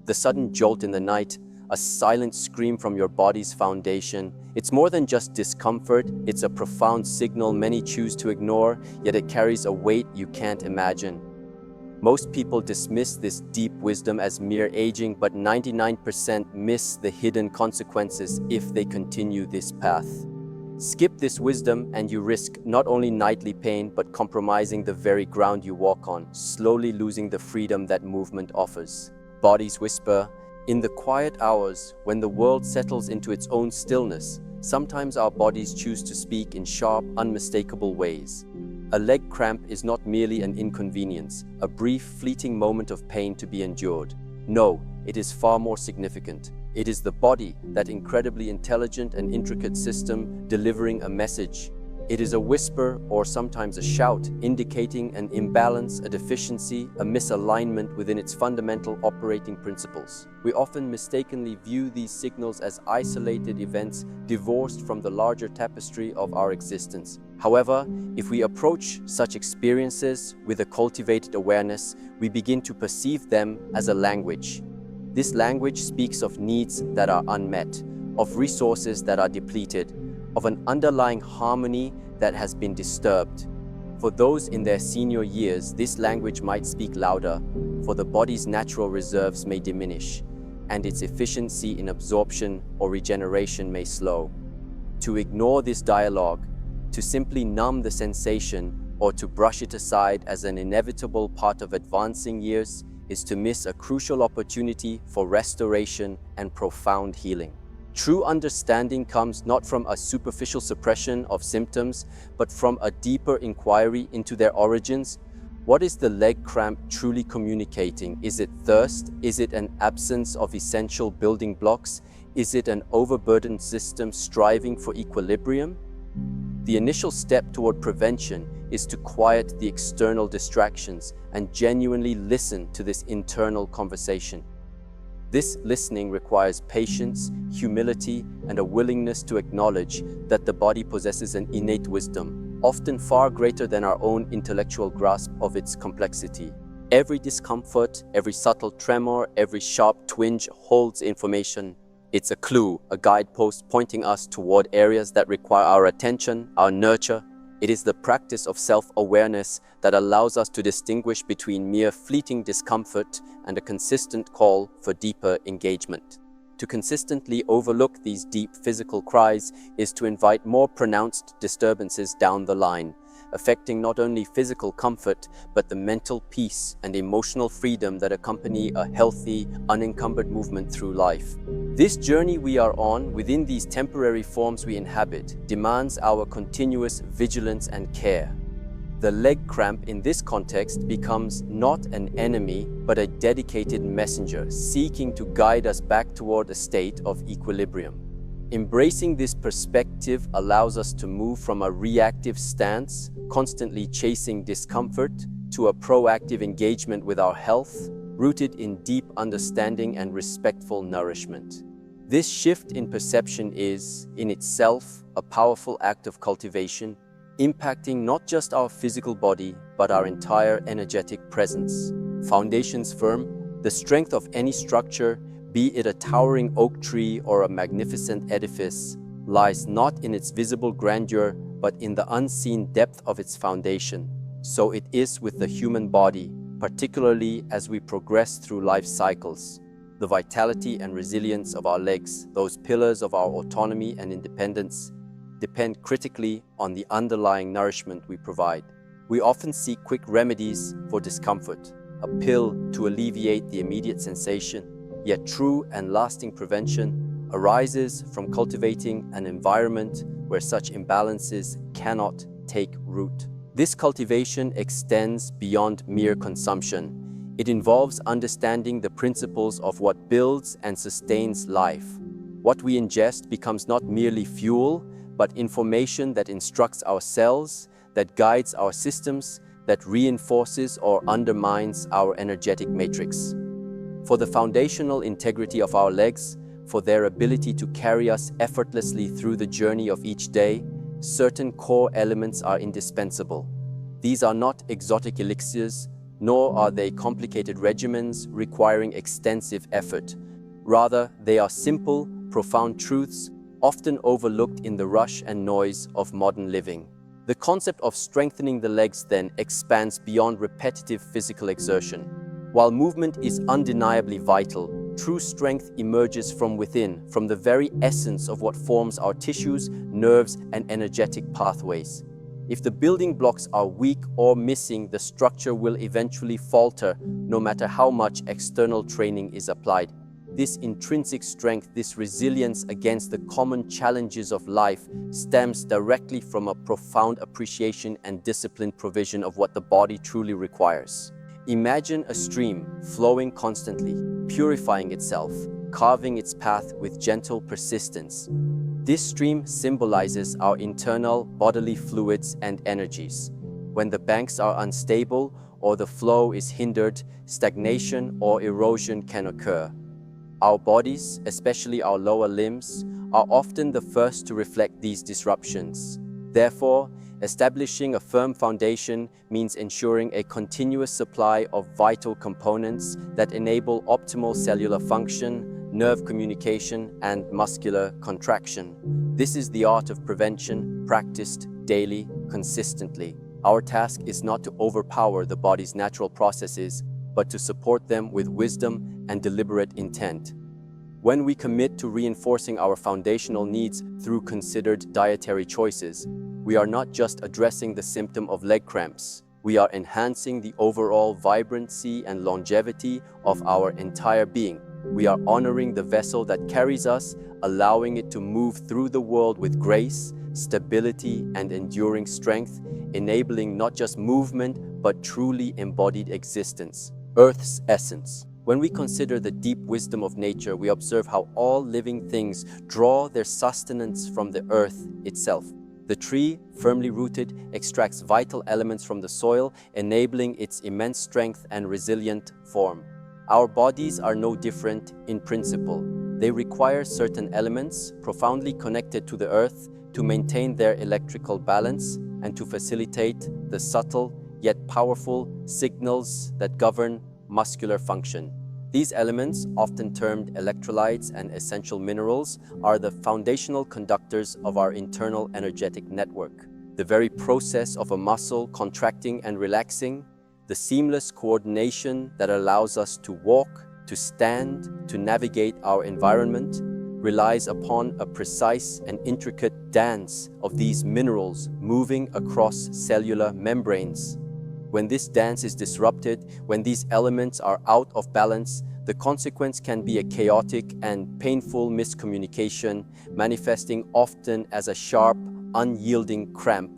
the sudden jolt in the night, a silent scream from your body's foundation. It's more than just discomfort, it's a profound signal many choose to ignore, yet it carries a weight you can't imagine. Most people dismiss this deep wisdom as mere aging, but 99% miss the hidden consequences if they continue this path. Skip this wisdom and you risk not only nightly pain, but compromising the very ground you walk on, slowly losing the freedom that movement offers. Bodies whisper. In the quiet hours, when the world settles into its own stillness, sometimes our bodies choose to speak in sharp, unmistakable ways. A leg cramp is not merely an inconvenience, a brief, fleeting moment of pain to be endured. No, it is far more significant. It is the body, that incredibly intelligent and intricate system, delivering a message. It is a whisper, or sometimes a shout, indicating an imbalance, a deficiency, a misalignment within its fundamental operating principles. We often mistakenly view these signals as isolated events divorced from the larger tapestry of our existence. However, if we approach such experiences with a cultivated awareness, we begin to perceive them as a language. This language speaks of needs that are unmet, of resources that are depleted, of an underlying harmony that has been disturbed. For those in their senior years, this language might speak louder, for the body's natural reserves may diminish, and its efficiency in absorption or regeneration may slow. To ignore this dialogue, to simply numb the sensation, or to brush it aside as an inevitable part of advancing years, is to miss a crucial opportunity for restoration and profound healing. True understanding comes not from a superficial suppression of symptoms, but from a deeper inquiry into their origins. What is the leg cramp truly communicating? Is it thirst? Is it an absence of essential building blocks? Is it an overburdened system striving for equilibrium? The initial step toward prevention is to quiet the external distractions and genuinely listen to this internal conversation. This listening requires patience, humility, and a willingness to acknowledge that the body possesses an innate wisdom, often far greater than our own intellectual grasp of its complexity. Every discomfort, every subtle tremor, every sharp twinge holds information. It's a clue, a guidepost pointing us toward areas that require our attention, our nurture. It is the practice of self-awareness that allows us to distinguish between mere fleeting discomfort and a consistent call for deeper engagement. To consistently overlook these deep physical cries is to invite more pronounced disturbances down the line, affecting not only physical comfort, but the mental peace and emotional freedom that accompany a healthy, unencumbered movement through life. This journey we are on, within these temporary forms we inhabit, demands our continuous vigilance and care. The leg cramp in this context becomes not an enemy, but a dedicated messenger, seeking to guide us back toward a state of equilibrium. Embracing this perspective allows us to move from a reactive stance, constantly chasing discomfort, to a proactive engagement with our health, rooted in deep understanding and respectful nourishment. This shift in perception is, in itself, a powerful act of cultivation, impacting not just our physical body, but our entire energetic presence. Foundations firm, the strength of any structure, be it a towering oak tree or a magnificent edifice, lies not in its visible grandeur, but in the unseen depth of its foundation. So it is with the human body, particularly as we progress through life cycles. The vitality and resilience of our legs, those pillars of our autonomy and independence, depend critically on the underlying nourishment we provide. We often seek quick remedies for discomfort, a pill to alleviate the immediate sensation. Yet true and lasting prevention arises from cultivating an environment where such imbalances cannot take root. This cultivation extends beyond mere consumption. It involves understanding the principles of what builds and sustains life. What we ingest becomes not merely fuel, but information that instructs our cells, that guides our systems, that reinforces or undermines our energetic matrix. For the foundational integrity of our legs, for their ability to carry us effortlessly through the journey of each day, certain core elements are indispensable. These are not exotic elixirs, nor are they complicated regimens requiring extensive effort. Rather, they are simple, profound truths, often overlooked in the rush and noise of modern living. The concept of strengthening the legs then expands beyond repetitive physical exertion. While movement is undeniably vital, true strength emerges from within, from the very essence of what forms our tissues, nerves, and energetic pathways. If the building blocks are weak or missing, the structure will eventually falter, no matter how much external training is applied. This intrinsic strength, this resilience against the common challenges of life, stems directly from a profound appreciation and disciplined provision of what the body truly requires. Imagine a stream flowing constantly, purifying itself, carving its path with gentle persistence. This stream symbolizes our internal bodily fluids and energies. When the banks are unstable or the flow is hindered, stagnation or erosion can occur. Our bodies, especially our lower limbs, are often the first to reflect these disruptions. Therefore, establishing a firm foundation means ensuring a continuous supply of vital components that enable optimal cellular function, nerve communication, and muscular contraction. This is the art of prevention, practiced daily, consistently. Our task is not to overpower the body's natural processes, but to support them with wisdom and deliberate intent. When we commit to reinforcing our foundational needs through considered dietary choices, we are not just addressing the symptom of leg cramps, we are enhancing the overall vibrancy and longevity of our entire being. We are honoring the vessel that carries us, allowing it to move through the world with grace, stability, and enduring strength, enabling not just movement, but truly embodied existence. Earth's essence. When we consider the deep wisdom of nature, we observe how all living things draw their sustenance from the earth itself. The tree, firmly rooted, extracts vital elements from the soil, enabling its immense strength and resilient form. Our bodies are no different in principle. They require certain elements, profoundly connected to the earth, to maintain their electrical balance and to facilitate the subtle yet powerful signals that govern muscular function. These elements, often termed electrolytes and essential minerals, are the foundational conductors of our internal energetic network. The very process of a muscle contracting and relaxing, the seamless coordination that allows us to walk, to stand, to navigate our environment, relies upon a precise and intricate dance of these minerals moving across cellular membranes. When this dance is disrupted, when these elements are out of balance, the consequence can be a chaotic and painful miscommunication, manifesting often as a sharp, unyielding cramp.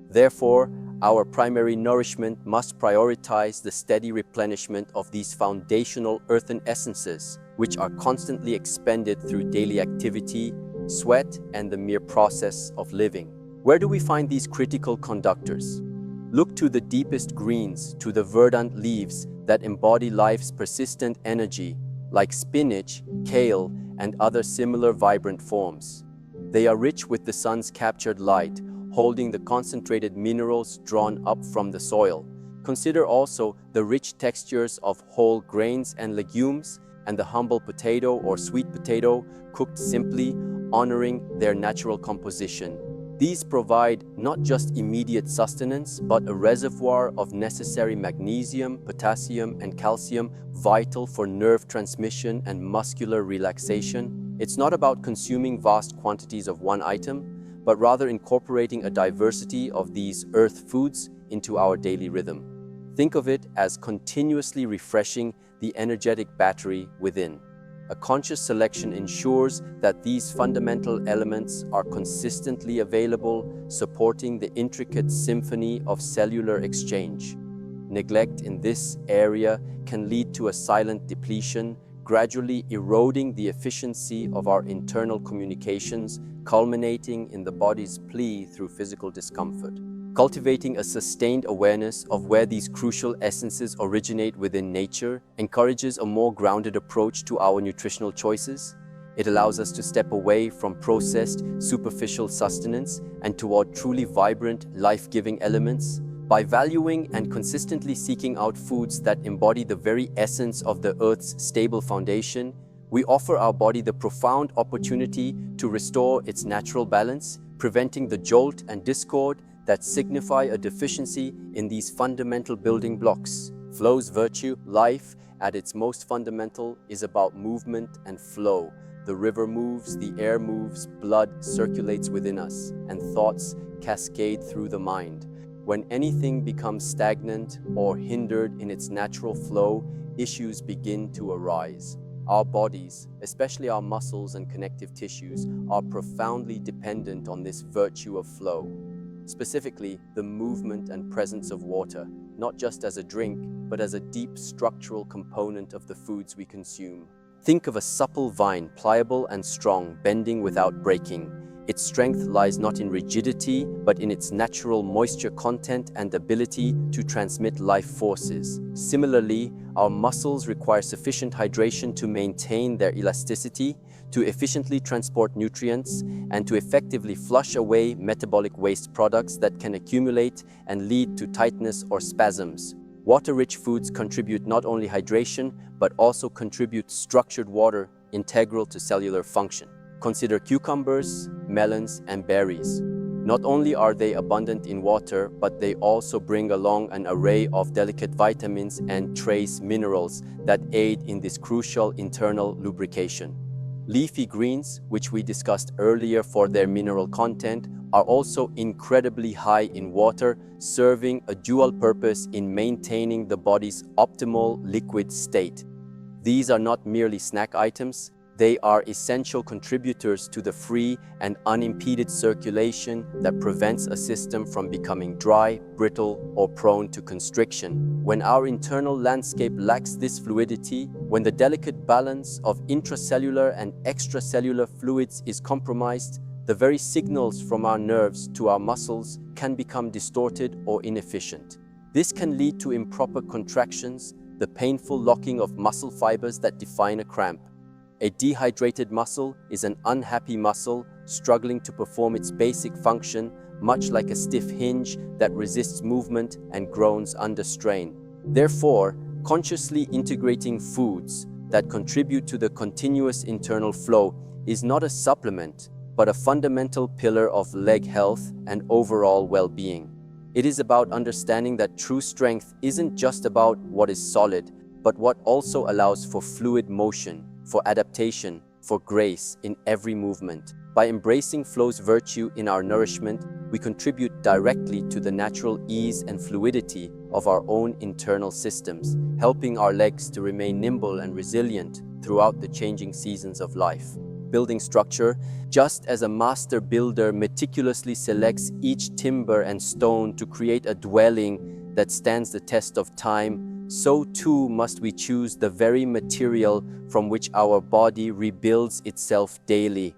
Therefore, our primary nourishment must prioritize the steady replenishment of these foundational earthen essences, which are constantly expended through daily activity, sweat, and the mere process of living. Where do we find these critical conductors? Look to the deepest greens, to the verdant leaves that embody life's persistent energy, like spinach, kale, and other similar vibrant forms. They are rich with the sun's captured light, holding the concentrated minerals drawn up from the soil. Consider also the rich textures of whole grains and legumes, and the humble potato or sweet potato cooked simply, honoring their natural composition. These provide not just immediate sustenance, but a reservoir of necessary magnesium, potassium, and calcium, vital for nerve transmission and muscular relaxation. It's not about consuming vast quantities of one item, but rather incorporating a diversity of these earth foods into our daily rhythm. Think of it as continuously refreshing the energetic battery within. A conscious selection ensures that these fundamental elements are consistently available, supporting the intricate symphony of cellular exchange. Neglect in this area can lead to a silent depletion, gradually eroding the efficiency of our internal communications, culminating in the body's plea through physical discomfort. Cultivating a sustained awareness of where these crucial essences originate within nature encourages a more grounded approach to our nutritional choices. It allows us to step away from processed, superficial sustenance and toward truly vibrant, life-giving elements. By valuing and consistently seeking out foods that embody the very essence of the Earth's stable foundation, we offer our body the profound opportunity to restore its natural balance, preventing the jolt and discord that signify a deficiency in these fundamental building blocks. Flow's virtue, life, at its most fundamental, is about movement and flow. The river moves, the air moves, blood circulates within us, and thoughts cascade through the mind. When anything becomes stagnant or hindered in its natural flow, issues begin to arise. Our bodies, especially our muscles and connective tissues, are profoundly dependent on this virtue of flow. Specifically, the movement and presence of water, not just as a drink, but as a deep structural component of the foods we consume. Think of a supple vine, pliable and strong, bending without breaking. Its strength lies not in rigidity, but in its natural moisture content and ability to transmit life forces. Similarly, our muscles require sufficient hydration to maintain their elasticity, to efficiently transport nutrients, and to effectively flush away metabolic waste products that can accumulate and lead to tightness or spasms. Water-rich foods contribute not only hydration, but also contribute structured water integral to cellular function. Consider cucumbers, melons, and berries. Not only are they abundant in water, but they also bring along an array of delicate vitamins and trace minerals that aid in this crucial internal lubrication. Leafy greens, which we discussed earlier for their mineral content, are also incredibly high in water, serving a dual purpose in maintaining the body's optimal liquid state. These are not merely snack items. They are essential contributors to the free and unimpeded circulation that prevents a system from becoming dry, brittle, or prone to constriction. When our internal landscape lacks this fluidity, when the delicate balance of intracellular and extracellular fluids is compromised, the very signals from our nerves to our muscles can become distorted or inefficient. This can lead to improper contractions, the painful locking of muscle fibers that define a cramp. A dehydrated muscle is an unhappy muscle struggling to perform its basic function, much like a stiff hinge that resists movement and groans under strain. Therefore, consciously integrating foods that contribute to the continuous internal flow is not a supplement, but a fundamental pillar of leg health and overall well-being. It is about understanding that true strength isn't just about what is solid, but what also allows for fluid motion, for adaptation, for grace in every movement. By embracing flow's virtue in our nourishment, we contribute directly to the natural ease and fluidity of our own internal systems, helping our legs to remain nimble and resilient throughout the changing seasons of life. Building structure, just as a master builder meticulously selects each timber and stone to create a dwelling that stands the test of time, so too must we choose the very material from which our body rebuilds itself daily.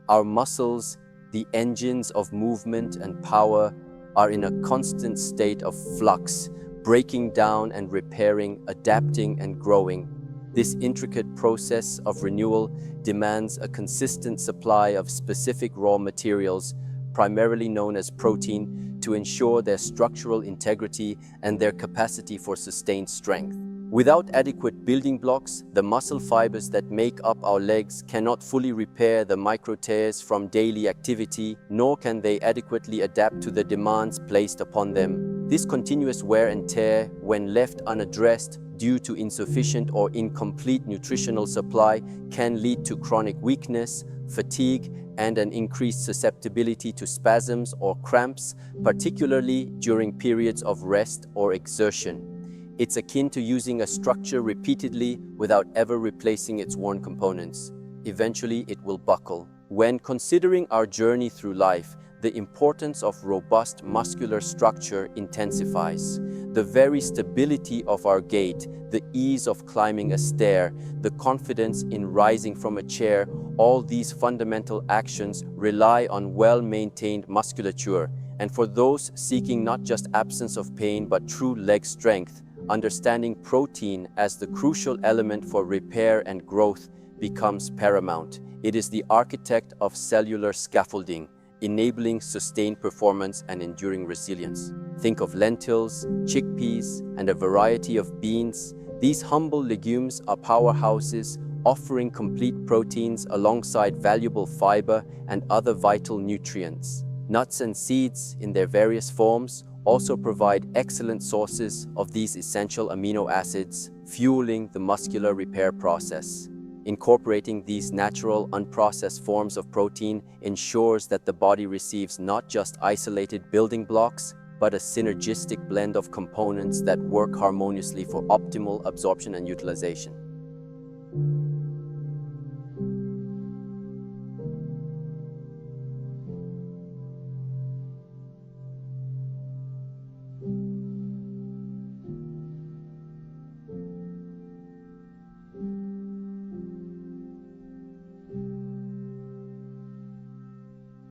Our muscles, the engines of movement and power, are in a constant state of flux, breaking down and repairing, adapting and growing. This intricate process of renewal demands a consistent supply of specific raw materials, primarily known as protein, to ensure their structural integrity and their capacity for sustained strength. Without adequate building blocks, the muscle fibers that make up our legs cannot fully repair the micro tears from daily activity, nor can they adequately adapt to the demands placed upon them. This continuous wear and tear, when left unaddressed due to insufficient or incomplete nutritional supply, can lead to chronic weakness, fatigue, and an increased susceptibility to spasms or cramps, particularly during periods of rest or exertion. It's akin to using a structure repeatedly without ever replacing its worn components. Eventually, it will buckle. When considering our journey through life, the importance of robust muscular structure intensifies. The very stability of our gait, the ease of climbing a stair, the confidence in rising from a chair, all these fundamental actions rely on well-maintained musculature. And for those seeking not just absence of pain but true leg strength, understanding protein as the crucial element for repair and growth becomes paramount. It is the architect of cellular scaffolding, enabling sustained performance and enduring resilience. Think of lentils, chickpeas, and a variety of beans. These humble legumes are powerhouses, offering complete proteins alongside valuable fiber and other vital nutrients. Nuts and seeds, in their various forms, also provide excellent sources of these essential amino acids, fueling the muscular repair process. Incorporating these natural, unprocessed forms of protein ensures that the body receives not just isolated building blocks, but a synergistic blend of components that work harmoniously for optimal absorption and utilization.